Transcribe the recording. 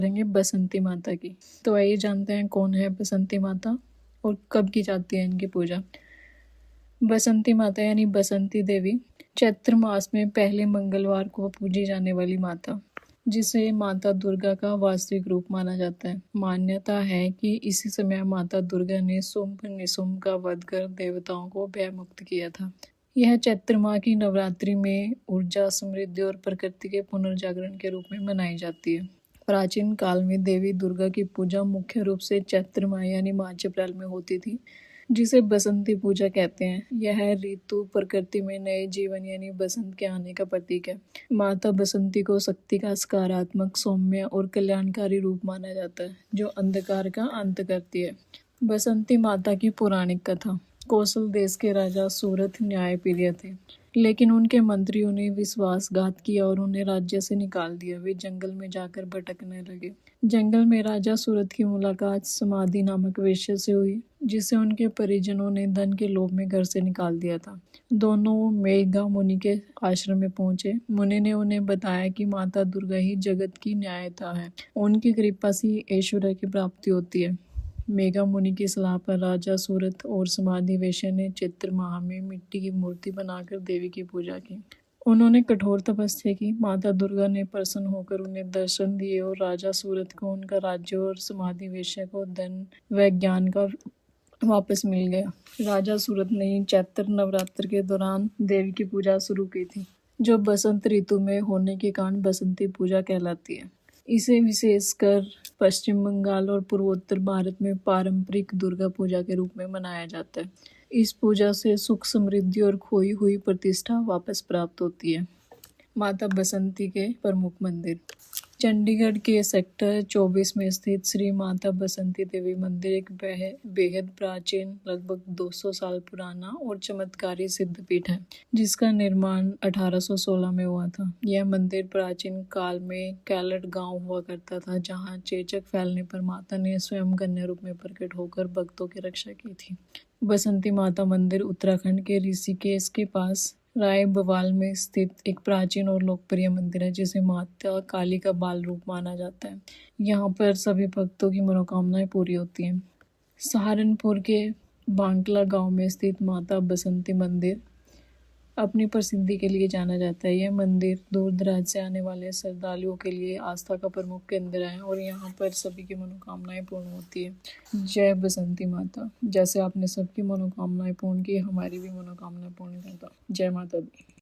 करेंगे बसंती माता की। तो आइए जानते हैं कौन है बसंती माता और कब की जाती है इनकी पूजा। बसंती माता यानी बसंती देवी चैत्र मास में पहले मंगलवार को पूजी जाने वाली माता, जिसे माता दुर्गा का वास्तविक रूप माना जाता है। मान्यता है कि इसी समय माता दुर्गा ने शुंभ निशुंभ का वध कर देवताओं को भय मुक्त किया था। यह चैत्र माह की नवरात्रि में ऊर्जा, समृद्धि और प्रकृति के पुनर्जागरण के रूप में मनाई जाती है। प्राचीन काल में देवी दुर्गा की पूजा मुख्य रूप से चैत्र माह यानी मार्च अप्रैल में होती थी, जिसे बसंती पूजा कहते हैं। यह ऋतु प्रकृति में नए जीवन यानी बसंत के आने का प्रतीक है। माता बसंती को शक्ति का सकारात्मक, सौम्य और कल्याणकारी रूप माना जाता है, जो अंधकार का अंत करती है। बसंती माता की पौराणिक कथा। कौशल देश के राजा सूरथ न्यायप्रिय थे, लेकिन उनके मंत्रियों ने विश्वासघात किया और उन्हें राज्य से निकाल दिया। वे जंगल में जाकर भटकने लगे। जंगल में राजा सूरथ की मुलाकात समाधि नामक वेश्या से हुई, जिसे उनके परिजनों ने धन के लोभ में घर से निकाल दिया था। दोनों मेघा मुनि के आश्रम में पहुंचे। मुनि ने उन्हें बताया कि माता दुर्गा ही जगत की न्यायता है। उनकी कृपा से ऐश्वर्य की प्राप्ति होती है। मेघा मुनि की सलाह पर राजा सूरथ और समाधि वेश्या ने चैत्र माह में मिट्टी की मूर्ति बनाकर देवी की पूजा की। उन्होंने कठोर तपस्या की। माता दुर्गा ने प्रसन्न होकर उन्हें दर्शन दिए और राजा सूरथ को उनका राज्य और समाधि वेश्या को धन व ज्ञान का वापस मिल गया। राजा सूरथ ने चैत्र नवरात्र के दौरान देवी की पूजा शुरू की थी, जो बसंत ऋतु में होने के कारण बसंती पूजा कहलाती है। इसे विशेषकर पश्चिम बंगाल और पूर्वोत्तर भारत में पारंपरिक दुर्गा पूजा के रूप में मनाया जाता है। इस पूजा से सुख, समृद्धि और खोई हुई प्रतिष्ठा वापस प्राप्त होती है। माता बसंती के प्रमुख मंदिर। चंडीगढ़ के सेक्टर 24 में स्थित श्री माता बसंती देवी मंदिर एक बेहद प्राचीन, लगभग 200 साल पुराना और चमत्कारी सिद्धपीठ है, जिसका निर्माण 1816 में हुआ था। यह मंदिर प्राचीन काल में कैलट गांव हुआ करता था, जहां चेचक फैलने पर माता ने स्वयं कन्या रूप में प्रकट होकर भक्तों की रक्षा की थी। बसंती माता मंदिर उत्तराखंड के ऋषिकेश के पास राय बवाल में स्थित एक प्राचीन और लोकप्रिय मंदिर है, जिसे माता काली का बाल रूप माना जाता है। यहाँ पर सभी भक्तों की मनोकामनाएं पूरी होती हैं। सहारनपुर के बांकला गांव में स्थित माता बसंती मंदिर अपनी प्रसिद्धि के लिए जाना जाता है। यह मंदिर दूर दराज से आने वाले श्रद्धालुओं के लिए आस्था का प्रमुख केंद्र है और यहाँ पर सभी की मनोकामनाएं पूर्ण होती है। जय बसंती माता। जैसे आपने सबकी मनोकामनाएं पूर्ण की, हमारी भी मनोकामनाएं पूर्ण करता। जय माता दी।